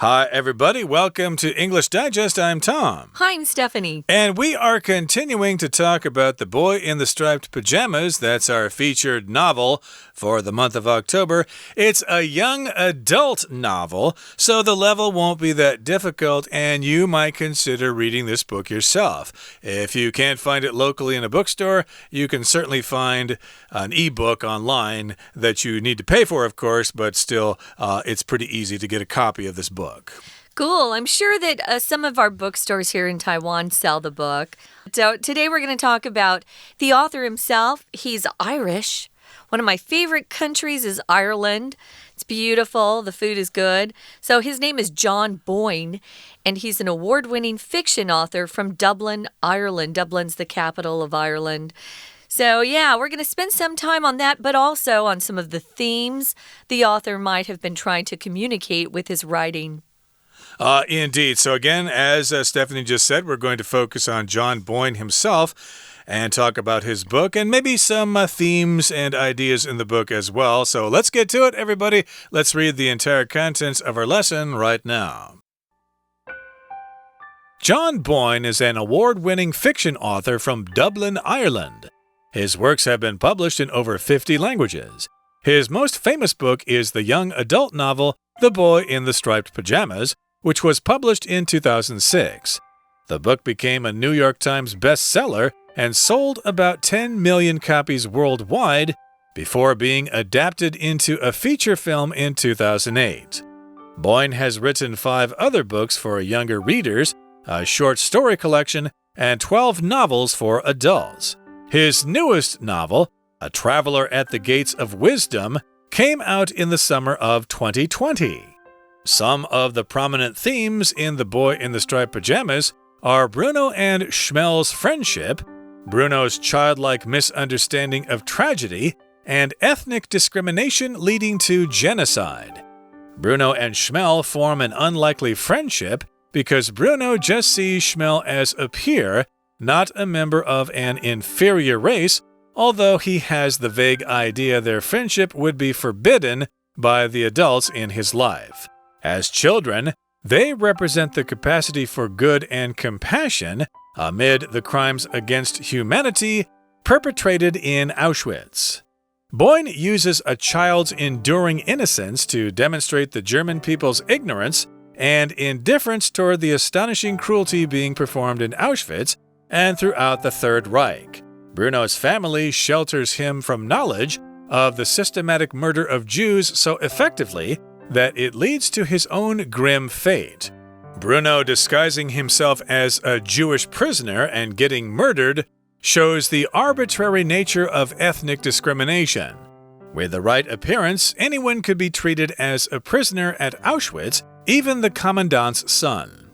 Hi, everybody. Welcome to English Digest. I'm Tom. Hi, I'm Stephanie. And we are continuing to talk about The Boy in the Striped Pajamas. That's our featured novel for the month of October. It's a young adult novel, so the level won't be that difficult, and you might consider reading this book yourself. If you can't find it locally in a bookstore, you can certainly find an ebook online that you need to pay for, of course, but still, it's pretty easy to get a copy of this book. Cool. I'm sure that some of our bookstores here in Taiwan sell the book. So today we're going to talk about the author himself. He's Irish. One of my favorite countries is Ireland. It's beautiful. The food is good. So his name is John Boyne, and he's an award-winning fiction author from Dublin, Ireland. Dublin's the capital of Ireland. So, yeah, we're going to spend some time on that, but also on some of the themes the author might have been trying to communicate with his writing. Indeed. So again, as Stephanie just said, we're going to focus on John Boyne himself and talk about his book and maybe some themes and ideas in the book as well. So let's get to it, everybody. Let's read the entire contents of our lesson right now. John Boyne is an award-winning fiction author from Dublin, Ireland. His works have been published in over 50 languages. His most famous book is the young adult novel The Boy in the Striped Pajamas, which was published in 2006. The book became a New York Times bestseller and sold about 10 million copies worldwide before being adapted into a feature film in 2008. Boyne has written 5 other books for younger readers, a short story collection, and 12 novels for adults. His newest novel, A Traveler at the Gates of Wisdom, came out in the summer of 2020. Some of the prominent themes in The Boy in the Striped Pajamas are Bruno and Schmel's friendship, Bruno's childlike misunderstanding of tragedy, and ethnic discrimination leading to genocide. Bruno and Schmel form an unlikely friendship because Bruno just sees Schmel as a peer, not a member of an inferior race, although he has the vague idea their friendship would be forbidden by the adults in his life. As children, they represent the capacity for good and compassion amid the crimes against humanity perpetrated in Auschwitz. Boyne uses a child's enduring innocence to demonstrate the German people's ignorance and indifference toward the astonishing cruelty being performed in Auschwitz and throughout the Third Reich. Bruno's family shelters him from knowledge of the systematic murder of Jews so effectively that it leads to his own grim fate. Bruno disguising himself as a Jewish prisoner and getting murdered shows the arbitrary nature of ethnic discrimination. With the right appearance, anyone could be treated as a prisoner at Auschwitz, even the commandant's son.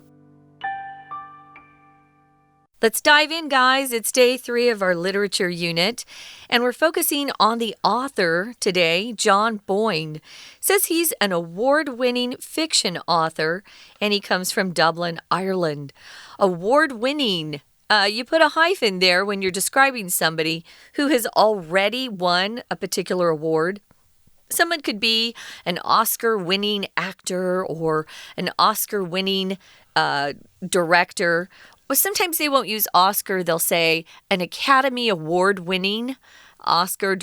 Let's dive in, guys. It's day 3 of our literature unit, and we're focusing on the author today, John Boyne. It says he's an award-winning fiction author, and he comes from Dublin, Ireland. Award-winning. You put a hyphen there when you're describing somebody who has already won a particular award. Someone could be an Oscar-winning actor or an Oscar-winning director. Well, sometimes they won't use Oscar. They'll say an Academy Award-winning Oscar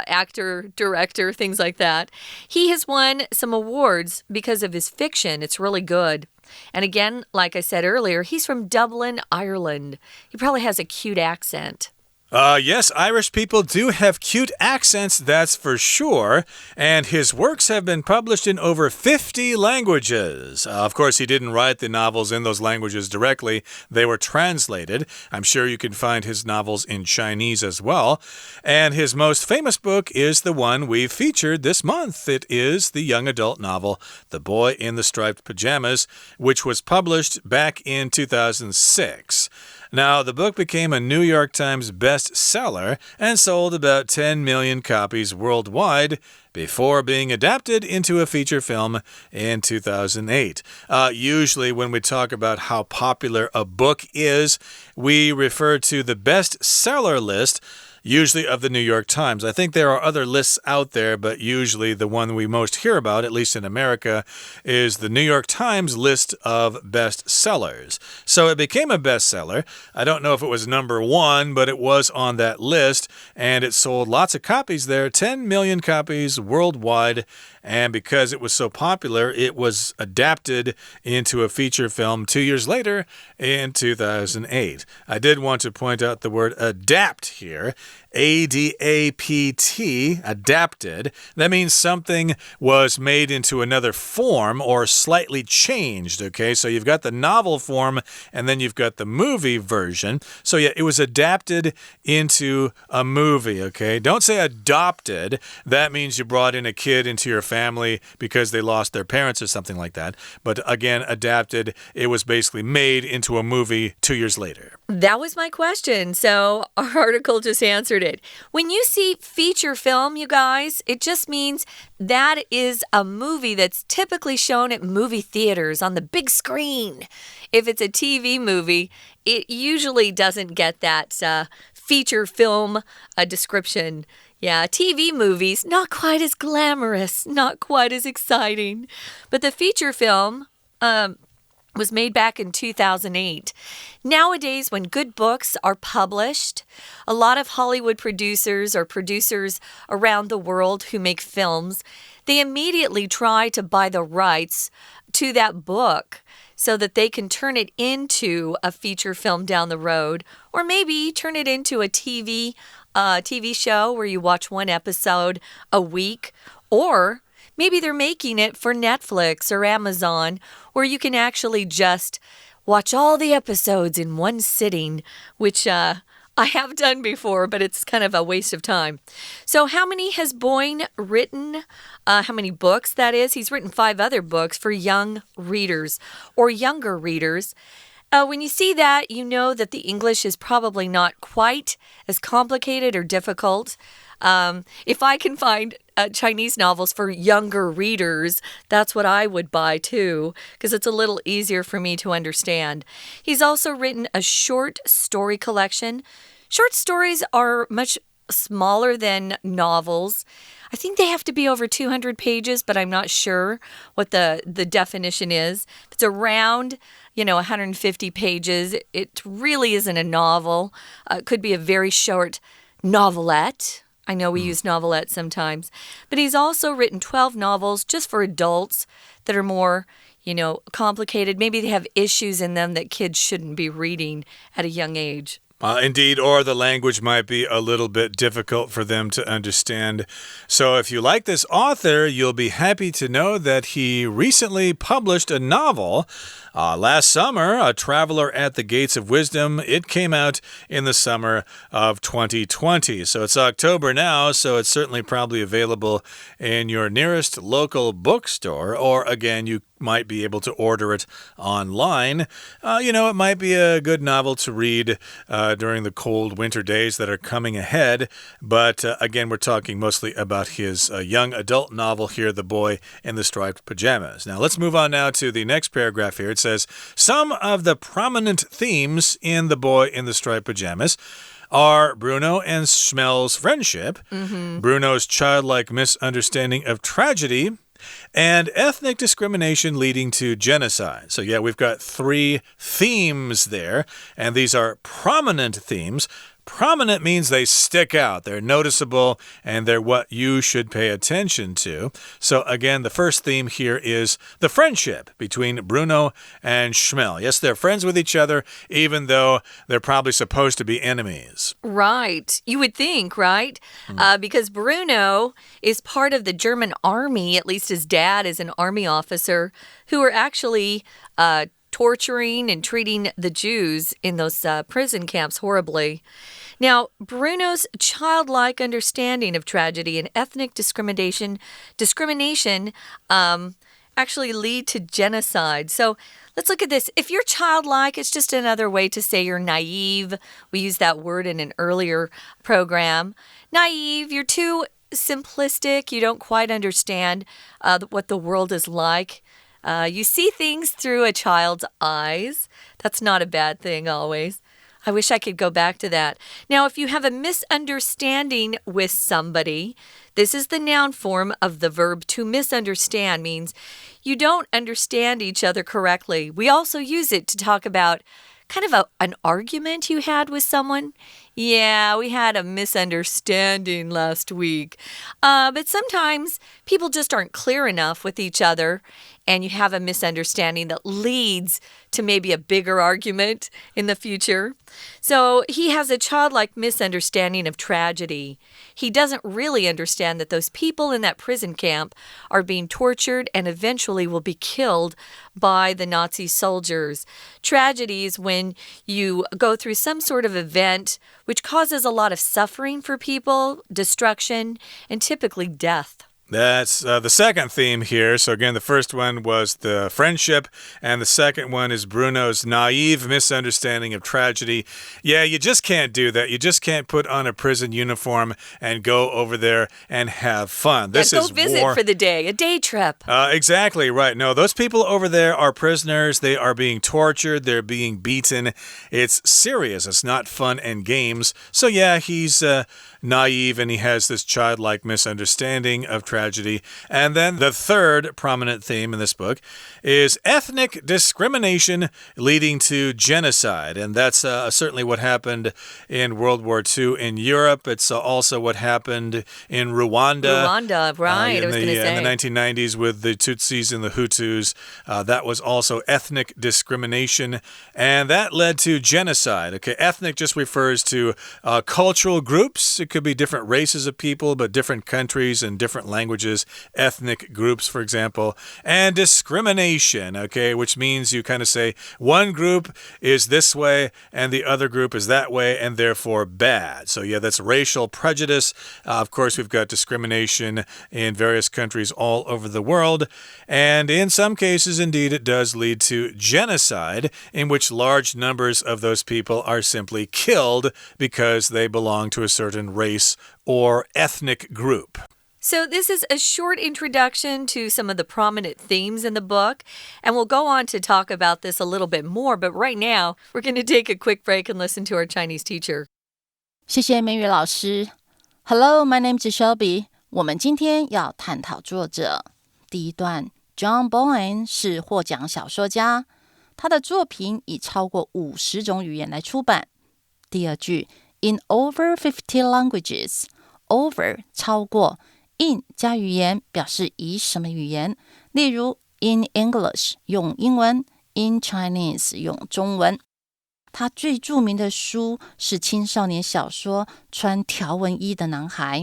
actor, director, things like that. He has won some awards because of his fiction. It's really good. And again, like I said earlier, he's from Dublin, Ireland. He probably has a cute accent. Yes, Irish people do have cute accents, that's for sure. And his works have been published in over 50 languages. Of course, he didn't write the novels in those languages directly. They were translated. I'm sure you can find his novels in Chinese as well. And his most famous book is the one we've featured this month. It is the young adult novel, The Boy in the Striped Pajamas, which was published back in 2006. Now, the book became a New York Times bestseller and sold about 10 million copies worldwide before being adapted into a feature film in 2008. Usually when we talk about how popular a book is, we refer to the bestseller list. usually of the New York Times. I think there are other lists out there, but usually the one we most hear about, at least in America, is the New York Times list of bestsellers. So it became a bestseller. I don't know if it was number one, but it was on that list, and it sold lots of copies there, 10 million copies worldwide. And because it was so popular, it was adapted into a feature film 2 years later in 2008. I did want to point out the word adapt here. A-D-A-P-T, adapted. That means something was made into another form or slightly changed, okay? So you've got the novel form and then you've got the movie version. So yeah, it was adapted into a movie, okay? Don't say adopted. That means you brought in a kid into your family because they lost their parents or something like that. But again, adapted, it was basically made into a movie 2 years later. That was my question, so our article just answered it. When you see feature film, you guys, it just means that is a movie that's typically shown at movie theaters on the big screen. If it's a TV movie, it usually doesn't get that feature film description. Yeah, TV movies, not quite as glamorous, not quite as exciting. But the feature film was made back in 2008. Nowadays, when good books are published, a lot of Hollywood producers or producers around the world who make films, they immediately try to buy the rights to that book so that they can turn it into a feature film down the road, or maybe turn it into a TV show where you watch one episode a week, or maybe they're making it for Netflix or Amazon, where you can actually just watch all the episodes in one sitting, which I have done before, but it's kind of a waste of time. So how many has Boyne written? How many books, that is? He's written 5 other books for young readers or younger readers. When you see that, you know that the English is probably not quite as complicated or difficult. If I can find Chinese novels for younger readers, that's what I would buy too, because it's a little easier for me to understand. He's also written a short story collection. Short stories are much smaller than novels. I think they have to be over 200 pages, but I'm not sure what the definition is. If it's around 150 pages, it really isn't a novel. It could be a very short novelette. I know we use novelette sometimes. But he's also written 12 novels just for adults that are more, complicated. Maybe they have issues in them that kids shouldn't be reading at a young age. Indeed, or the language might be a little bit difficult for them to understand. So if you like this author, you'll be happy to know that he recently published a novel. Last summer, A Traveler at the Gates of Wisdom. It came out in the summer of 2020. So it's October now, so it's certainly probably available in your nearest local bookstore. Or again, you might be able to order it online. It might be a good novel to read during the cold winter days that are coming ahead. But again, we're talking mostly about his young adult novel here, The Boy in the Striped Pajamas. Now, let's move on now to the next paragraph here. It says, some of the prominent themes in The Boy in the Striped Pajamas are Bruno and Schmel's friendship, Bruno's childlike misunderstanding of tragedy, and ethnic discrimination leading to genocide. So yeah, we've got 3 themes there, and these are prominent themes. Prominent means they stick out, they're noticeable, and they're what you should pay attention to. So again, the first theme here is the friendship between Bruno and Schmel. Yes, they're friends with each other, even though they're probably supposed to be enemies. Right. You would think, right? Because Bruno is part of the German army, at least his dad is an army officer, who are actually torturing and treating the Jews in those prison camps horribly. Now, Bruno's childlike understanding of tragedy and ethnic discrimination actually lead to genocide. So let's look at this. If you're childlike, it's just another way to say you're naive. We used that word in an earlier program. Naive, you're too simplistic. You don't quite understand what the world is like. You see things through a child's eyes. That's not a bad thing always. I wish I could go back to that. Now, if you have a misunderstanding with somebody, this is the noun form of the verb to misunderstand, means you don't understand each other correctly. We also use it to talk about kind of an argument you had with someone. Yeah, we had a misunderstanding last week. But sometimes people just aren't clear enough with each other, and you have a misunderstanding that leads to maybe a bigger argument in the future. So he has a childlike misunderstanding of tragedy. He doesn't really understand that those people in that prison camp are being tortured and eventually will be killed by the Nazi soldiers. Tragedy is when you go through some sort of event which causes a lot of suffering for people, destruction, and typically death. That's the second theme here. So again, the first one was the friendship, and the second one is Bruno's naive misunderstanding of tragedy. Yeah, you just can't do that. You just can't put on a prison uniform and go over there and have fun. This go is visit for the day, a day trip. Exactly right. No, those people over there are prisoners. They are being tortured. They're being beaten. It's serious. It's not fun and games. So yeah, he's naive, and he has this childlike misunderstanding of tragedy. And then the third prominent theme in this book is ethnic discrimination leading to genocide. And that's certainly what happened in World War II in Europe. It's also what happened in Rwanda. Rwanda, right. I was going to say. In the 1990s with the Tutsis and the Hutus. That was also ethnic discrimination. And that led to genocide. Okay, ethnic just refers to cultural groups. It could be different races of people, but different countries and different languages, ethnic groups, for example. And discrimination, okay, which means you kind of say one group is this way and the other group is that way and therefore bad. So yeah, that's racial prejudice. Of course, we've got discrimination in various countries all over the world. And in some cases, indeed, it does lead to genocide, in which large numbers of those people are simply killed because they belong to a certain race or ethnic group. So this is a short introduction to some of the prominent themes in the book, and we'll go on to talk about this a little bit more, but right now we're going to take a quick break and listen to our Chinese teacher. 谢谢美语老师。Hello, my name is Shelby. 我们今天要探讨作者。第一段 John Boyne 是获奖小说家，他的作品以超过50种语言来出版。第二句 In over 50 languages, over 超过，in 加语言表示以什么语言，例如 in English 用英文， in Chinese 用中文。他最著名的书是青少年小说《穿条纹衣的男孩》。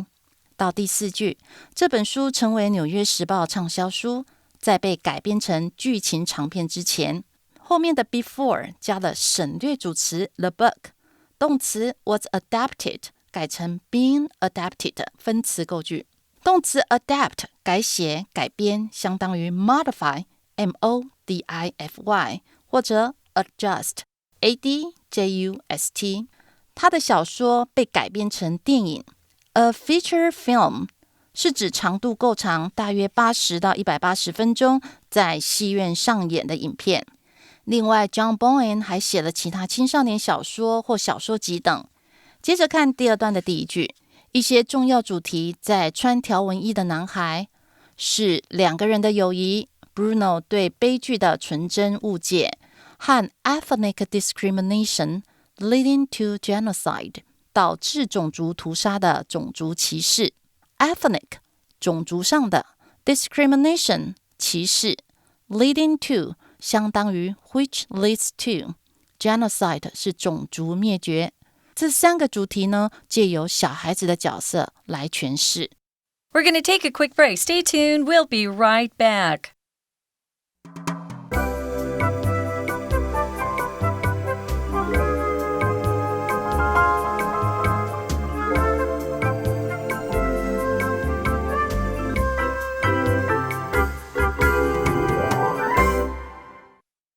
到第四句，这本书成为《纽约时报》畅销书，在被改编成剧情长片之前，后面的 before 加了省略主词 the book， 动词 was adapted 改成 being adapted 分词构句。动词 adapt 改写改编相当于 modify modify 或者 adjust adjust。 他的小说被改编成电影。 A feature film 是指长度够长，大约80到180分钟，在戏院上演的影片。另外 John Boyne 还写了其他青少年小说或小说集等。接着看第二段的第一句，一些重要主题在穿条纹衣的男孩是两个人的友谊， Bruno 对悲剧的纯真误解，和 ethnic discrimination leading to genocide 导致种族屠杀的种族歧视。 ethnic 种族上的， discrimination 歧视， leading to 相当于 which leads to， genocide 是种族灭绝。这三个主题呢，借由小孩子的角色来诠释。 We're going to take a quick break. Stay tuned. We'll be right back.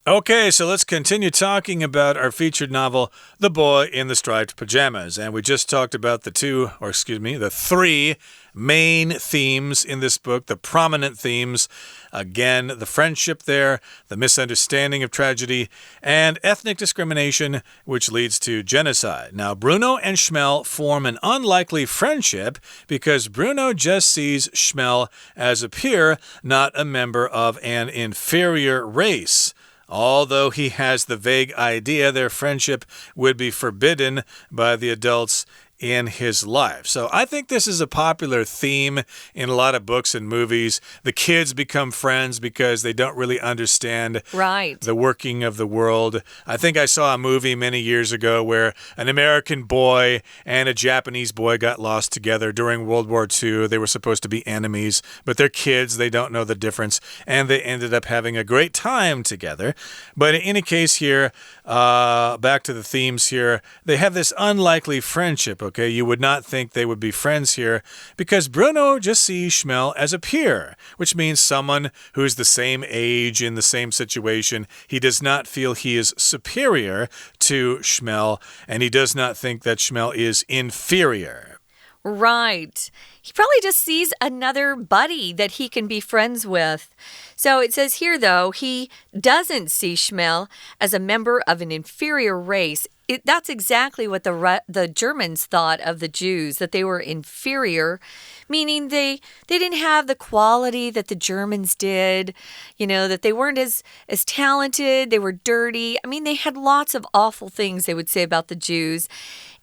Okay, so let's continue talking about our featured novel, The Boy in the Striped Pajamas. And we just talked about the three main themes in this book, the prominent themes. Again, the friendship there, the misunderstanding of tragedy, and ethnic discrimination, which leads to genocide. Now, Bruno and Schmel form an unlikely friendship because Bruno just sees Schmel as a peer, not a member of an inferior race. Although he has the vague idea their friendship would be forbidden by the adults in his life. So I think this is a popular theme in a lot of books and movies. The kids become friends because they don't really understand the working of the world. I think I saw a movie many years ago where an American boy and a Japanese boy got lost together during World War II. They were supposed to be enemies, but they're kids. They don't know the difference, and they ended up having a great time together. But in any case here, back to the themes here, they have this unlikely friendship. Okay, you would not think they would be friends here because Bruno just sees Schmel as a peer, which means someone who's the same age in the same situation. He does not feel he is superior to Schmel, and he does not think that Schmel is inferior. Right. He probably just sees another buddy that he can be friends with. So it says here, though, he doesn't see Schmel as a member of an inferior race. That's exactly what the Germans thought of the Jews, that they were inferior, meaning they didn't have the quality that the Germans did, that they weren't as talented, they were dirty. I mean, they had lots of awful things they would say about the Jews.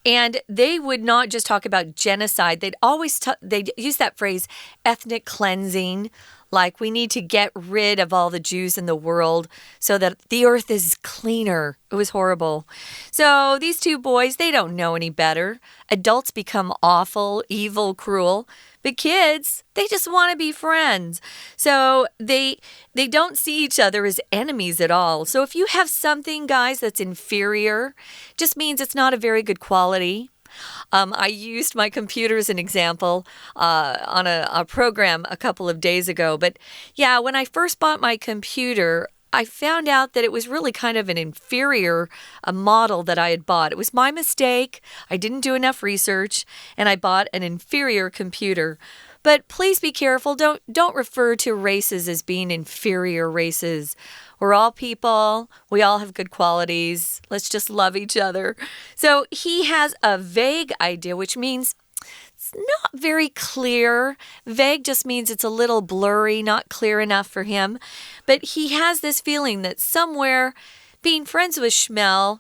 And they would not just talk about genocide. They'd use that phrase, ethnic cleansing, like we need to get rid of all the Jews in the world so that the earth is cleaner. It was horrible. So these two boys, they don't know any better. Adults become awful, evil, cruel. But kids, they just want to be friends. So they don't see each other as enemies at all. So if you have something, guys, that's inferior, just means it's not a very good quality. I used my computer as an example on a program a couple of days ago. But yeah, when I first bought my computer, I found out that it was really kind of an inferior model that I had bought. It was my mistake. I didn't do enough research, and I bought an inferior computer. But please be careful. Don't refer to races as being inferior races. We're all people. We all have good qualities. Let's just love each other. So he has a vague idea, which means it's not very clear. Vague just means it's a little blurry, not clear enough for him. But he has this feeling that somewhere being friends with Schmel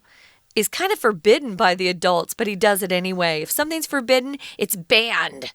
is kind of forbidden by the adults, but he does it anyway. If something's forbidden, it's banned.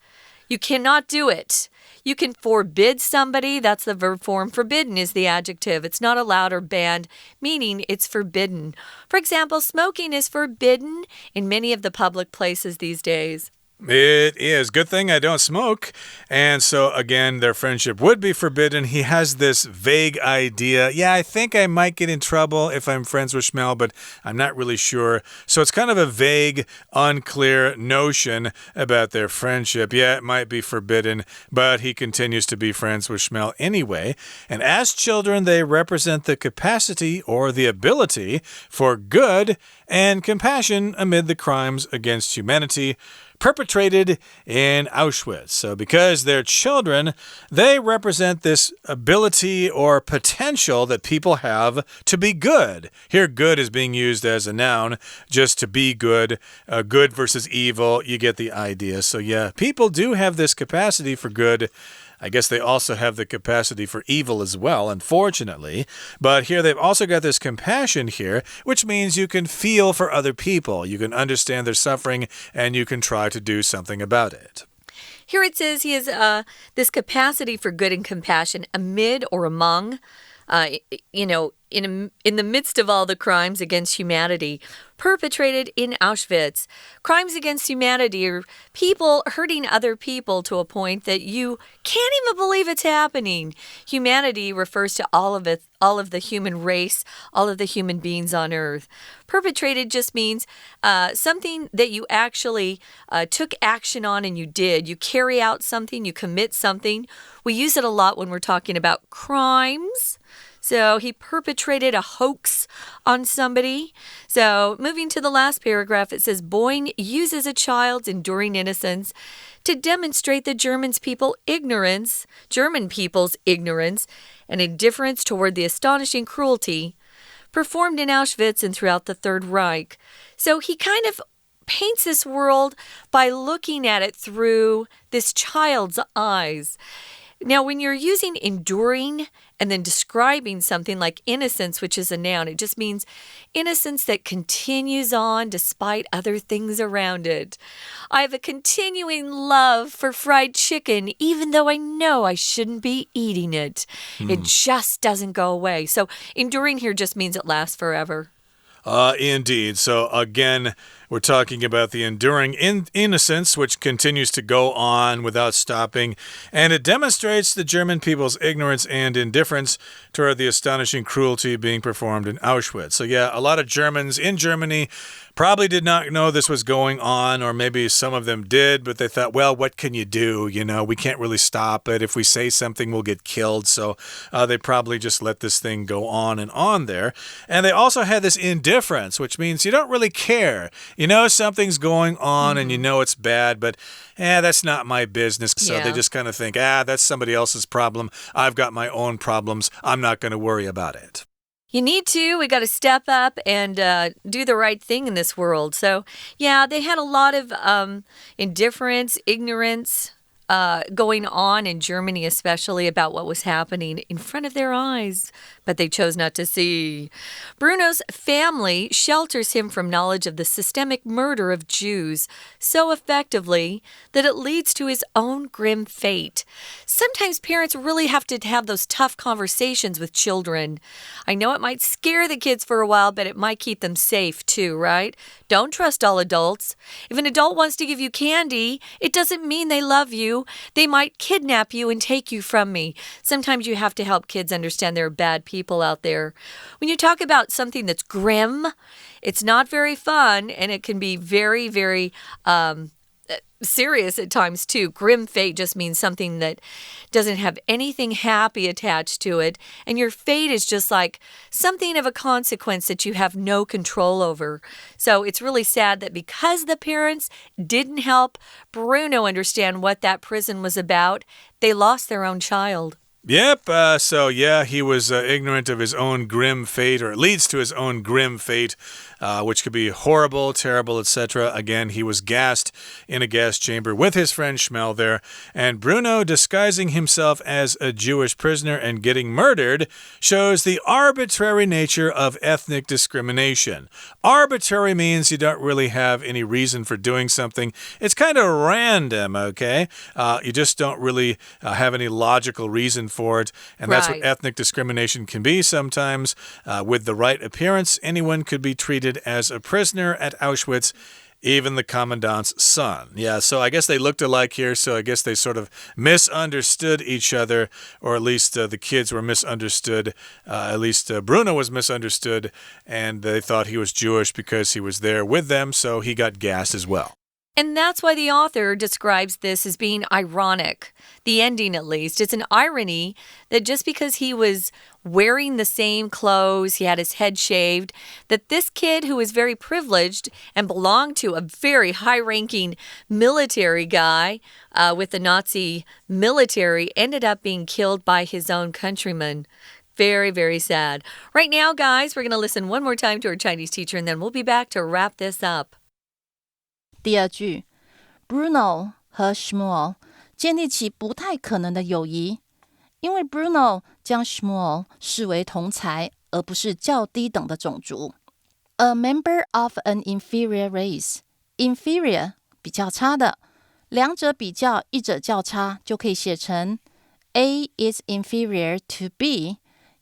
You cannot do it. You can forbid somebody. That's the verb form. Forbidden is the adjective. It's not allowed or banned, meaning it's forbidden. For example, smoking is forbidden in many of the public places these days. It is. Good thing I don't smoke. And so, again, their friendship would be forbidden. He has this vague idea. Yeah, I think I might get in trouble if I'm friends with Schmel, but I'm not really sure. So it's kind of a vague, unclear notion about their friendship. Yeah, it might be forbidden, but he continues to be friends with Schmel anyway. And as children, they represent the capacity or the ability for good and compassion amid the crimes against humanity perpetrated in Auschwitz. So because they're children, they represent this ability or potential that people have to be good. Here, good is being used as a noun, just to be good. Good versus evil, you get the idea. So yeah, people do have this capacity for good. I guess they also have the capacity for evil as well, unfortunately. But here they've also got this compassion here, which means you can feel for other people. You can understand their suffering, and you can try to do something about it. Here it says he has this capacity for good and compassion amid or among, in the midst of all the crimes against humanity perpetrated in Auschwitz. Crimes against humanity are people hurting other people to a point that you can't even believe it's happening. Humanity refers to all of the human race, all of the human beings on earth. Perpetrated just means something that you actually took action on and you did. You carry out something, you commit something. We use it a lot when we're talking about crimes. So he perpetrated a hoax on somebody. So moving to the last paragraph, it says, Boyne uses a child's enduring innocence to demonstrate the German people's ignorance and indifference toward the astonishing cruelty performed in Auschwitz and throughout the Third Reich. So he kind of paints this world by looking at it through this child's eyes. Now, when you're using enduring and then describing something like innocence, which is a noun, it just means innocence that continues on despite other things around it. I have a continuing love for fried chicken, even though I know I shouldn't be eating it. It just doesn't go away. So enduring here just means it lasts forever. Indeed. So again, we're talking about the enduring innocence, which continues to go on without stopping, and it demonstrates the German people's ignorance and indifference toward the astonishing cruelty being performed in Auschwitz. So yeah, a lot of Germans in Germany probably did not know this was going on, or maybe some of them did, but they thought, well, what can you do? You know, we can't really stop it. If we say something, we'll get killed. So they probably just let this thing go on and on there. And they also had this indifference, which means you don't really care. You know something's going on and you know it's bad, but that's not my business. So they just kind of think, that's somebody else's problem. I've got my own problems. I'm not going to worry about it. You need to. We got to step up and do the right thing in this world. So, yeah, they had a lot of indifference, ignorance going on in Germany, especially about what was happening in front of their eyes, but they chose not to see. Bruno's family shelters him from knowledge of the systemic murder of Jews so effectively that it leads to his own grim fate. Sometimes parents really have to have those tough conversations with children. I know it might scare the kids for a while, but it might keep them safe too, right? Don't trust all adults. If an adult wants to give you candy, it doesn't mean they love you. They might kidnap you and take you from me. Sometimes you have to help kids understand there are bad people out there. When you talk about something that's grim, it's not very fun, and it can be very, very serious at times too. Grim fate just means something that doesn't have anything happy attached to it, and your fate is just like something of a consequence that you have no control over. So it's really sad that because the parents didn't help Bruno understand what that prison was about, they lost their own child. Yep, he was ignorant of his own grim fate, or it leads to his own grim fate, which could be horrible, terrible, etc. Again, he was gassed in a gas chamber with his friend Schmel there, and Bruno disguising himself as a Jewish prisoner and getting murdered shows the arbitrary nature of ethnic discrimination. Arbitrary means you don't really have any reason for doing something. It's kind of random, okay? You just don't really have any logical reason for it, and that's what ethnic discrimination can be sometimes. With the right appearance, anyone could be treated as a prisoner at Auschwitz, even the commandant's son. Yeah, so I guess they looked alike here, so I guess they sort of misunderstood each other, or at least the kids were misunderstood. At least Bruno was misunderstood, and they thought he was Jewish because he was there with them, so he got gassed as well. And that's why the author describes this as being ironic. The ending, at least. It's an irony that just because he was wearing the same clothes, he had his head shaved, that this kid who was very privileged and belonged to a very high-ranking military guy with the Nazi military ended up being killed by his own countrymen. Very, very sad. Right now, guys, we're going to listen one more time to our Chinese teacher, and then we'll be back to wrap this up. 第二句 Bruno 和 Schmuel 建立起不太可能的友谊，因为 Bruno 将 Schmuel 视为同才，而不是较低等的种族。A member of an inferior race. Inferior 比较差的，两者比较，一者较差，就可以写成 A is inferior to B，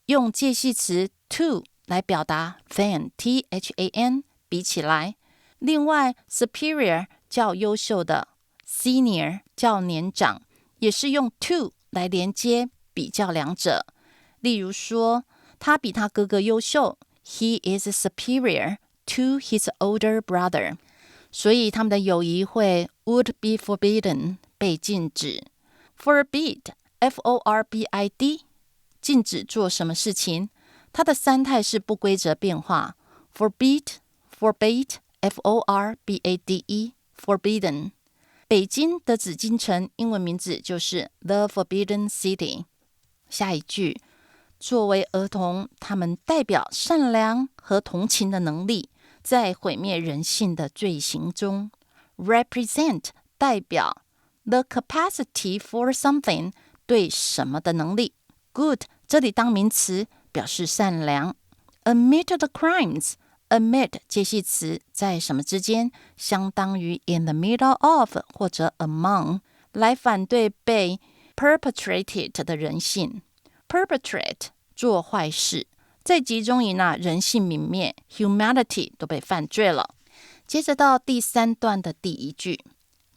用介系词 to 来表达 than T-H-A-N 比起来。另外 superior 较优秀的， senior 较年长，也是用 to 来连接比较两者。例如说，他比他哥哥优秀， he is superior to his older brother。 所以他们的友谊会 would be forbidden 被禁止。 Forbid F-O-R-B-I-D 禁止做什么事情，它的三态是不规则变化 forbid, forbade, F-O-R-B-A-D-E, forbidden。北京的紫禁城英文名字就是 The Forbidden City。下一句，作为儿童，他们代表善良和同情的能力，在毁灭人性的罪行中。Represent 代表 the capacity for something 对什么的能力。Good 这里当名词，表示善良。Amid the crimes amid 介系词在什么之间，相当于 in the middle of 或者 among， 来反对被 perpetrated 的人性。Perpetrate 做坏事，在集中营人性泯灭 humanity 都被犯罪了。接着到第三段的第一句，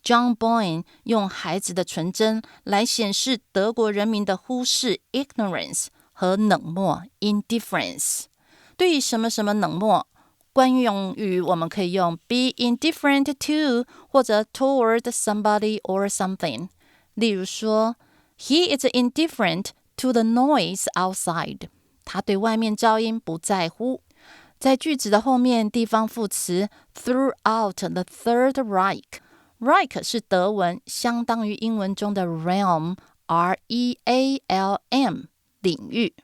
John Boyne 用孩子的纯真来显示德国人民的忽视 ignorance 和冷漠 indifference。 对于什么什么冷漠，惯用语我们可以用 be indifferent to 或者 toward somebody or something。 例如说 He is indifferent to the noise outside， 他对外面噪音不在乎。在句子的后面地方副词 throughout the Third Reich，Reich 是德文，相当于英文中的 realm R-E-A-L-M 领域。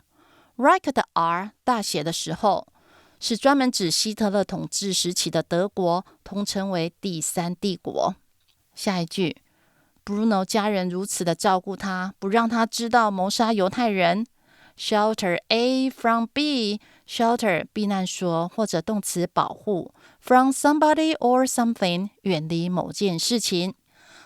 Reich 的 R 大写的时候，是专门指希特勒统治时期的德国，通称为第三帝国。下一句 Bruno 家人如此的照顾他，不让他知道谋杀犹太人。Shelter A from B， shelter 避难所或者动词保护 from somebody or something 远离某件事情。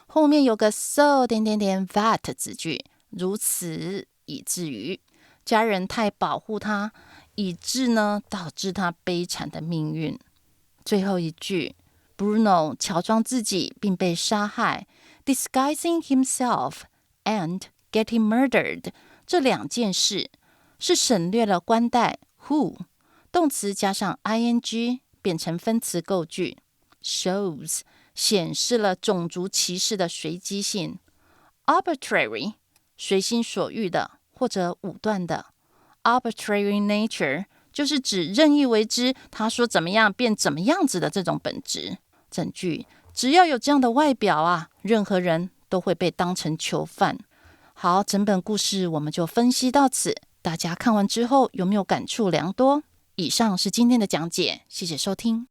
后面有个 so that 子句，如此以至于家人太保护他，以致导致他悲惨的命运。最后一句 Bruno 乔装自己并被杀害 disguising himself and getting murdered， 这两件事是省略了冠带 who， 动词加上 ing 变成分词构句 shows 显示了种族歧视的随机性。 arbitrary 随心所欲的或者武断的。 arbitrary nature 就是指任意为之，他说怎么样便怎么样子的这种本质。整句只要有这样的外表任何人都会被当成囚犯。好，整本故事我们就分析到此，大家看完之后有没有感触良多？以上是今天的讲解，谢谢收听。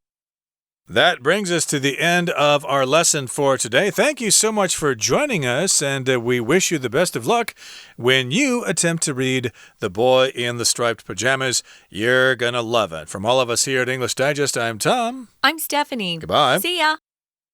That brings us to the end of our lesson for today. Thank you so much for joining us, and we wish you the best of luck when you attempt to read The Boy in the Striped Pajamas. You're gonna love it. From all of us here at English Digest, I'm Tom. I'm Stephanie. Goodbye. See ya.